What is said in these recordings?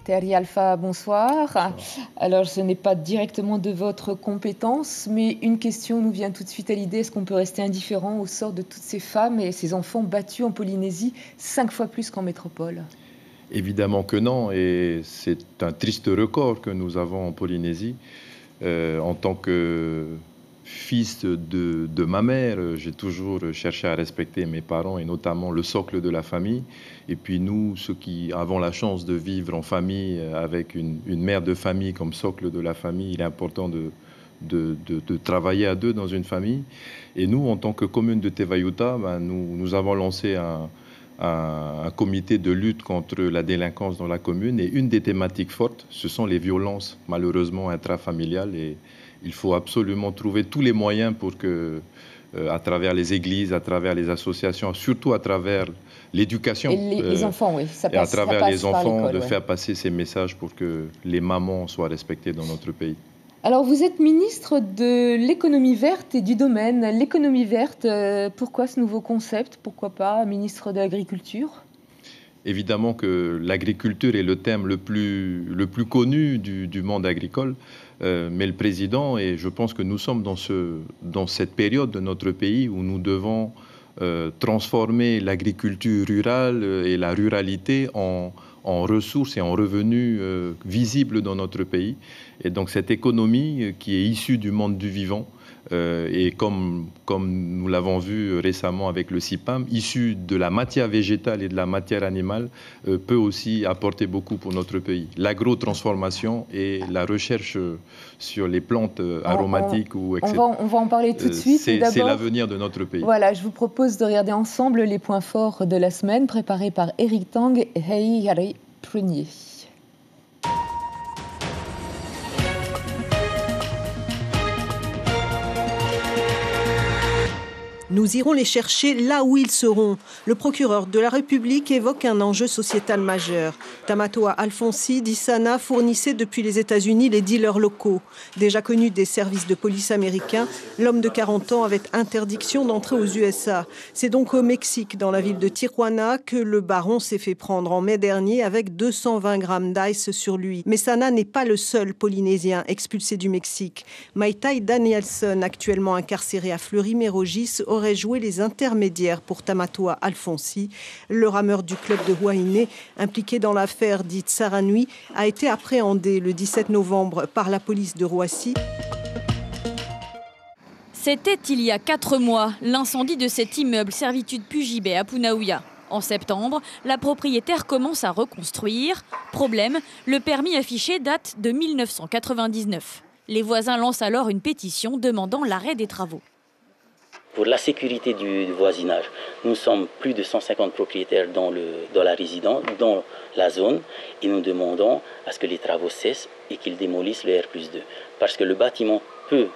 Terry Alpha, bonsoir. Bonsoir. Alors, ce n'est pas directement de votre compétence, mais une question nous vient tout de suite à l'idée. Est-ce qu'on peut rester indifférent au sort de toutes ces femmes et ces enfants battus en Polynésie 5 fois plus qu'en métropole? Évidemment que non, et c'est un triste record que nous avons en Polynésie. En tant que fils de ma mère, j'ai toujours cherché à respecter mes parents et notamment le socle de la famille. Et puis nous, ceux qui avons la chance de vivre en famille avec une mère de famille comme socle de la famille, il est important de travailler à deux dans une famille. Et nous, en tant que commune de Tevayuta, nous avons lancé un comité de lutte contre la délinquance dans la commune. Et une des thématiques fortes, ce sont les violences, malheureusement, intrafamiliales. Et il faut absolument trouver tous les moyens pour que, à travers les églises, à travers les associations, surtout à travers l'éducation. Et les enfants, oui, ça passe. Et à travers les enfants, de ouais. faire passer ces messages pour que les mamans soient respectées dans notre pays. Alors, vous êtes ministre de l'économie verte et du domaine. L'économie verte, pourquoi ce nouveau concept? Pourquoi pas ministre de l'Agriculture? Évidemment que l'agriculture est le thème le plus connu du monde agricole, mais le président, et je pense que nous sommes dans cette période de notre pays où nous devons transformer l'agriculture rurale et la ruralité en ressources et en revenus visibles dans notre pays. Et donc cette économie qui est issue du monde du vivant, et comme nous l'avons vu récemment avec le CIPAM, issue de la matière végétale et de la matière animale, peut aussi apporter beaucoup pour notre pays. L'agro-transformation et la recherche sur les plantes aromatiques etc. On va en parler tout de suite. C'est l'avenir de notre pays. Voilà, je vous propose de regarder ensemble les points forts de la semaine, préparés par Eric Tang et Hei Yari Prunier. Nous irons les chercher là où ils seront. Le procureur de la République évoque un enjeu sociétal majeur. Tamatoa Alfonsi d'Issana fournissait depuis les États-Unis les dealers locaux. Déjà connu des services de police américains, l'homme de 40 ans avait interdiction d'entrer aux USA. C'est donc au Mexique, dans la ville de Tijuana, que le baron s'est fait prendre en mai dernier avec 220 grammes d'ice sur lui. Mais Sana n'est pas le seul Polynésien expulsé du Mexique. Maitai Danielson, actuellement incarcéré à Fleury-Mérogis, aurait joué les intermédiaires pour Tamatoa Alfonsi. Le rameur du club de Huahinay, impliqué dans l'affaire dite Saranui, a été appréhendé le 17 novembre par la police de Roissy. C'était il y a 4 mois, l'incendie de cet immeuble servitude Pujibé à Punaouia. En septembre, la propriétaire commence à reconstruire. Problème, le permis affiché date de 1999. Les voisins lancent alors une pétition demandant l'arrêt des travaux. Pour la sécurité du voisinage, nous sommes plus de 150 propriétaires dans la résidence, dans la zone, et nous demandons à ce que les travaux cessent et qu'ils démolissent le R+2. Parce que le bâtiment peut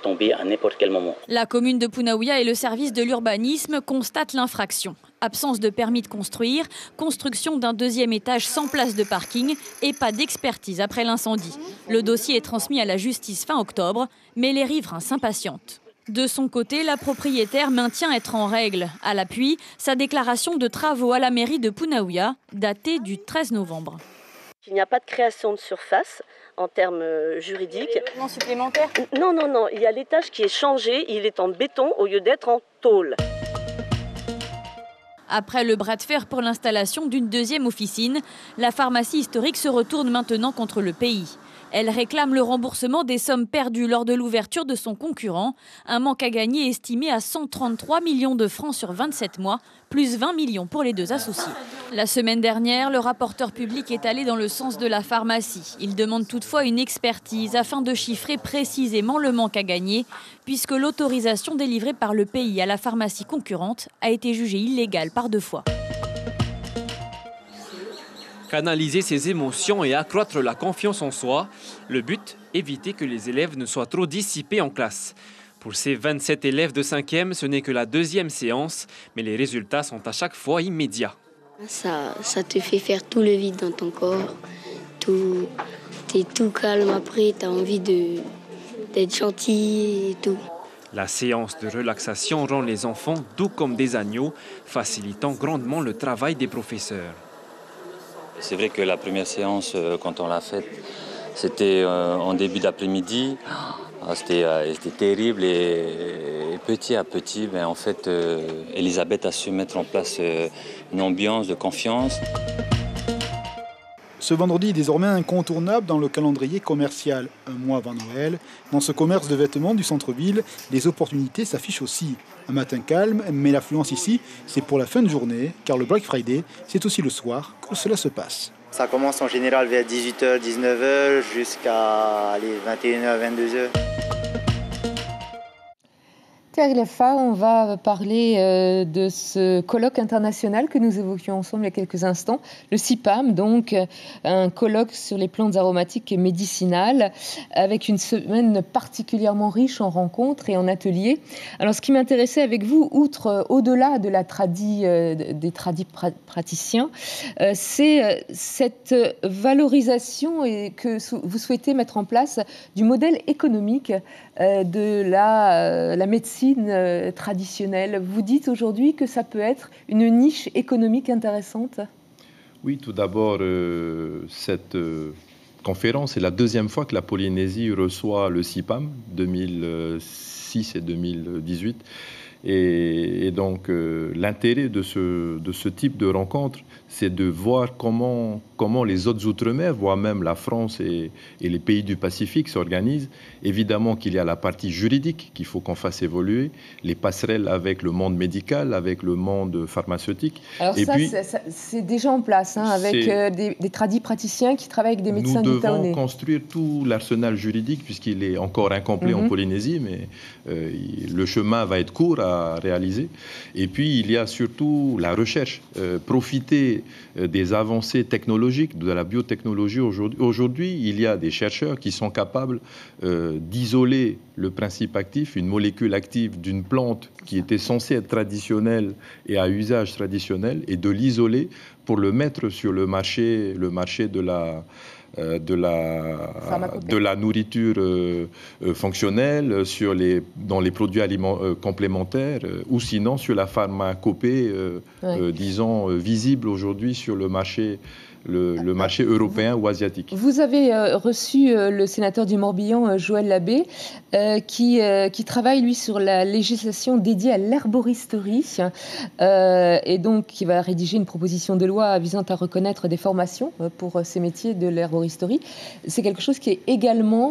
tomber à n'importe quel moment. La commune de Punaouia et le service de l'urbanisme constatent l'infraction. Absence de permis de construire, construction d'un 2e étage sans place de parking et pas d'expertise après l'incendie. Le dossier est transmis à la justice fin octobre, mais les riverains s'impatientent. De son côté, la propriétaire maintient être en règle. À l'appui, sa déclaration de travaux à la mairie de Punaouia, datée du 13 novembre. Il n'y a pas de création de surface en termes juridiques. Des logements supplémentaires ? Non. Il y a l'étage qui est changé. Il est en béton au lieu d'être en tôle. Après le bras de fer pour l'installation d'une 2e officine, la pharmacie historique se retourne maintenant contre le pays. Elle réclame le remboursement des sommes perdues lors de l'ouverture de son concurrent, un manque à gagner estimé à 133 millions de francs sur 27 mois, plus 20 millions pour les 2 associés. La semaine dernière, le rapporteur public est allé dans le sens de la pharmacie. Il demande toutefois une expertise afin de chiffrer précisément le manque à gagner, puisque l'autorisation délivrée par le pays à la pharmacie concurrente a été jugée illégale par 2 fois. Canaliser ses émotions et accroître la confiance en soi. Le but, éviter que les élèves ne soient trop dissipés en classe. Pour ces 27 élèves de 5e, ce n'est que la 2e séance, mais les résultats sont à chaque fois immédiats. Ça te fait faire tout le vide dans ton corps. T'es tout calme après, t'as envie d'être gentil et tout. La séance de relaxation rend les enfants doux comme des agneaux, facilitant grandement le travail des professeurs. C'est vrai que la première séance, quand on l'a faite, c'était en début d'après-midi. C'était terrible et petit à petit, en fait, Elisabeth a su mettre en place une ambiance de confiance. Ce vendredi est désormais incontournable dans le calendrier commercial. Un mois avant Noël, dans ce commerce de vêtements du centre-ville, les opportunités s'affichent aussi. Un matin calme, mais l'affluence ici, c'est pour la fin de journée, car le Black Friday, c'est aussi le soir que cela se passe. Ça commence en général vers 18h, 19h, jusqu'à 21h, 22h. Thierry Leffa, on va parler de ce colloque international que nous évoquions ensemble il y a quelques instants, le CIPAM, donc un colloque sur les plantes aromatiques et médicinales, avec une semaine particulièrement riche en rencontres et en ateliers. Alors ce qui m'intéressait avec vous, au-delà de la des praticiens, c'est cette valorisation que vous souhaitez mettre en place du modèle économique de la médecine traditionnelle. Vous dites aujourd'hui que ça peut être une niche économique intéressante? Oui, tout d'abord, cette conférence est la deuxième fois que la Polynésie reçoit le CIPAM, 2006 et 2018. Et donc, l'intérêt de ce type de rencontre, c'est de voir comment les autres Outre-mer, voire même la France et les pays du Pacifique s'organisent. Évidemment qu'il y a la partie juridique qu'il faut qu'on fasse évoluer, les passerelles avec le monde médical, avec le monde pharmaceutique. Alors et c'est déjà en place, avec des tradis praticiens qui travaillent avec des médecins du Taoné. Nous devons construire tout l'arsenal juridique, puisqu'il est encore incomplet en Polynésie, mais le chemin va être court à réaliser. Et puis, il y a surtout la recherche. Profiter des avancées technologiques, de la biotechnologie aujourd'hui. Aujourd'hui, il y a des chercheurs qui sont capables d'isoler le principe actif, une molécule active d'une plante qui était censée être traditionnelle et à usage traditionnel, et de l'isoler pour le mettre sur le marché de la nourriture fonctionnelle, dans les produits complémentaires, ou sinon sur la pharmacopée, disons, visible aujourd'hui sur le marché européen ou asiatique. Vous avez reçu le sénateur du Morbihan, Joël Labbé, qui travaille, lui, sur la législation dédiée à l'herboristerie, et donc qui va rédiger une proposition de loi visant à reconnaître des formations pour ces métiers de l'herboristerie. C'est quelque chose qui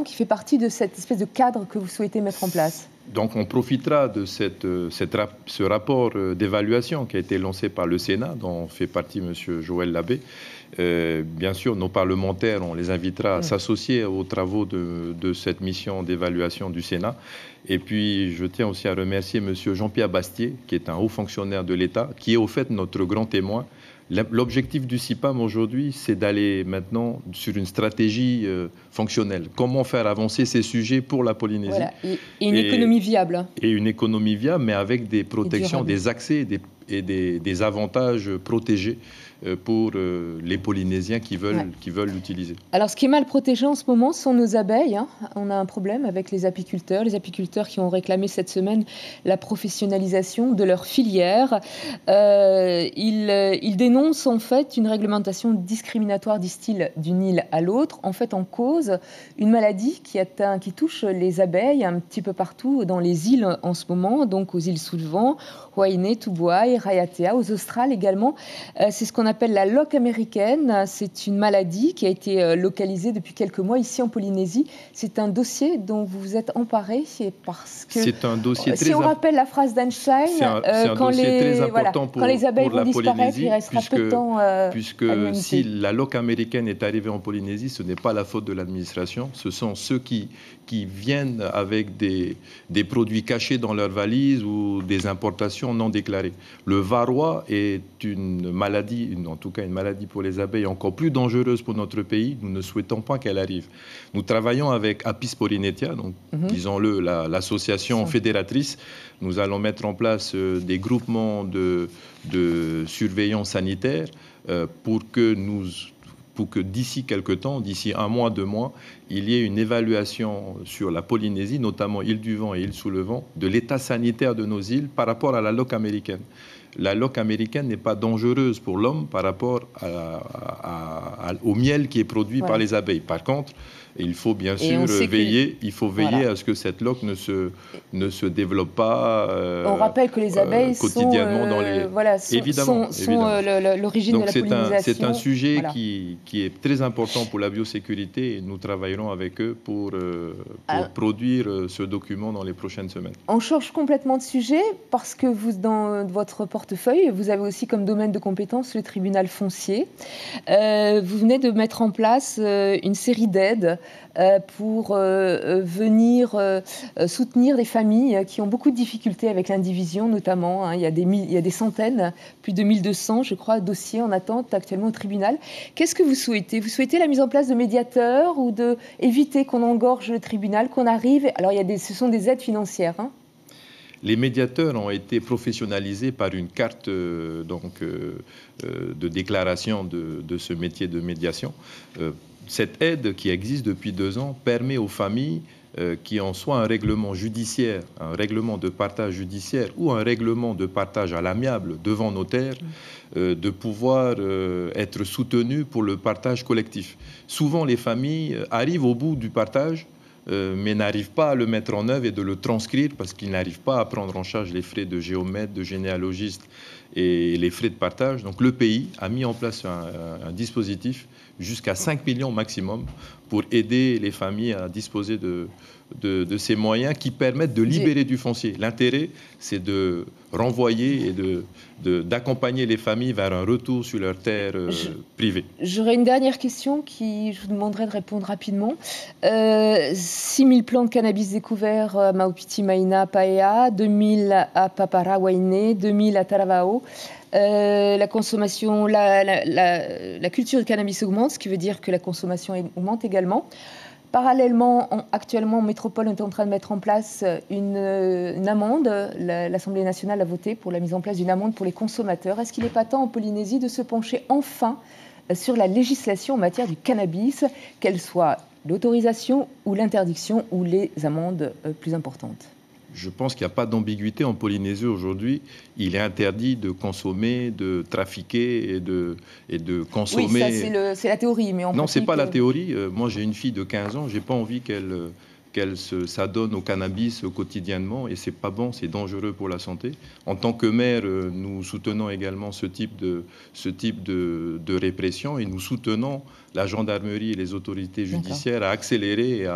fait partie de cette espèce de cadre que vous souhaitez mettre en place. Donc on profitera de ce rapport d'évaluation qui a été lancé par le Sénat, dont fait partie M. Joël Labbé. Bien sûr, nos parlementaires, on les invitera à s'associer aux travaux de cette mission d'évaluation du Sénat. Et puis, je tiens aussi à remercier M. Jean-Pierre Bastier, qui est un haut fonctionnaire de l'État, qui est au fait notre grand témoin. L'objectif du CIPAM aujourd'hui, c'est d'aller maintenant sur une stratégie fonctionnelle. Comment faire avancer ces sujets pour la Polynésie. Voilà. Et une économie viable. Et une économie viable, mais avec des protections, des accès et des avantages protégés pour les Polynésiens qui veulent l'utiliser. Alors, ce qui est mal protégé en ce moment sont nos abeilles. On a un problème avec les apiculteurs qui ont réclamé cette semaine la professionnalisation de leur filière. Ils dénoncent en fait une réglementation discriminatoire, disent-ils, d'une île à l'autre. En fait, en cause, une maladie qui touche les abeilles un petit peu partout dans les îles en ce moment, donc aux îles sous le vent, Huaïné, Tubuai, Raiatea, aux Australes également. C'est ce qu'on appelle la loque américaine. C'est une maladie qui a été localisée depuis quelques mois ici en Polynésie. C'est un dossier dont vous vous êtes emparé parce que... C'est un dossier si on rappelle la phrase d'Einstein, quand les abeilles vont disparaître, il restera peu de temps puisque si la loque américaine est arrivée en Polynésie, ce n'est pas la faute de l'administration. Ce sont ceux qui viennent avec des produits cachés dans leurs valises ou des importations non déclarées. Le varroa est une maladie, en tout cas une maladie pour les abeilles encore plus dangereuse pour notre pays. Nous ne souhaitons pas qu'elle arrive. Nous travaillons avec Apis Polynetia, donc disons-le, l'association fédératrice. Nous allons mettre en place des groupements de surveillance sanitaire pour que d'ici quelques temps, d'ici 1 mois, 2 mois, il y ait une évaluation sur la Polynésie, notamment Île-du-Vent et Île-sous-le-Vent, de l'état sanitaire de nos îles par rapport à la loque américaine. la loque américaine n'est pas dangereuse pour l'homme par rapport au miel qui est produit par les abeilles. Par contre, il faut bien sûr veiller à ce que cette loque ne se développe pas on rappelle que les abeilles quotidiennement sont, dans les... évidemment. L'origine de la pollinisation. C'est un sujet qui est très important pour la biosécurité et nous travaillerons avec eux pour produire ce document dans les prochaines semaines. On change complètement de sujet parce que vous, dans votre portefeuille, vous avez aussi comme domaine de compétence le tribunal foncier. Vous venez de mettre en place une série d'aides pour venir soutenir des familles qui ont beaucoup de difficultés avec l'indivision, notamment. Hein, il y a des centaines, plus de 1200, je crois, dossiers en attente actuellement au tribunal. Qu'est-ce que vous souhaitez ? Vous souhaitez la mise en place de médiateurs ou éviter qu'on engorge le tribunal, qu'on arrive... Alors, ce sont des aides financières, hein. Les médiateurs ont été professionnalisés par une carte de déclaration de ce métier de médiation. Cette aide qui existe depuis 2 ans permet aux familles qui ont soit un règlement judiciaire, un règlement de partage judiciaire ou un règlement de partage à l'amiable devant notaire, de pouvoir être soutenues pour le partage collectif. Souvent, les familles arrivent au bout du partage, mais n'arrivent pas à le mettre en œuvre et de le transcrire parce qu'ils n'arrivent pas à prendre en charge les frais de géomètre, de généalogiste et les frais de partage. Donc le pays a mis en place un dispositif jusqu'à 5 millions maximum pour aider les familles à disposer de ces moyens qui permettent de libérer du foncier. L'intérêt, c'est de renvoyer et d'accompagner les familles vers un retour sur leur terre privée. J'aurais une dernière question je vous demanderai de répondre rapidement. 6 000 plants de cannabis découverts à Maupiti, Maïna, Paea, 2 000 à Papara, Wainé, 2 000 à Taravao. La consommation, la culture de cannabis augmente, ce qui veut dire que la consommation augmente également. Parallèlement, actuellement, en métropole, on est en train de mettre en place une amende. L'Assemblée nationale a voté pour la mise en place d'une amende pour les consommateurs. Est-ce qu'il n'est pas temps en Polynésie de se pencher enfin sur la législation en matière du cannabis, qu'elle soit l'autorisation ou l'interdiction ou les amendes plus importantes ? Je pense qu'il n'y a pas d'ambiguïté en Polynésie aujourd'hui. Il est interdit de consommer, de trafiquer et de consommer... Oui, ça c'est la théorie, mais non, ce n'est pas la théorie. Moi, j'ai une fille de 15 ans, je n'ai pas envie qu'elle s'adonne au cannabis quotidiennement et c'est pas bon, c'est dangereux pour la santé. En tant que maire, nous soutenons également ce type de répression et nous soutenons la gendarmerie et les autorités judiciaires à accélérer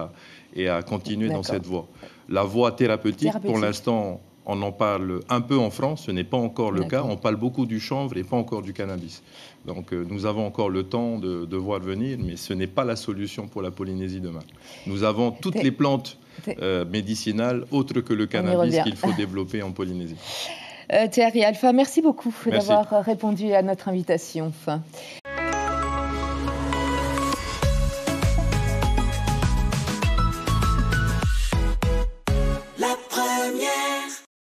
et à continuer dans cette voie. La voie thérapeutique, pour l'instant, on en parle un peu en France, ce n'est pas encore le cas. On parle beaucoup du chanvre et pas encore du cannabis. Donc nous avons encore le temps de voir venir, mais ce n'est pas la solution pour la Polynésie demain. Nous avons toutes les plantes médicinales autres que le cannabis qu'il faut développer en Polynésie. Thierry Alpha, merci beaucoup d'avoir répondu à notre invitation.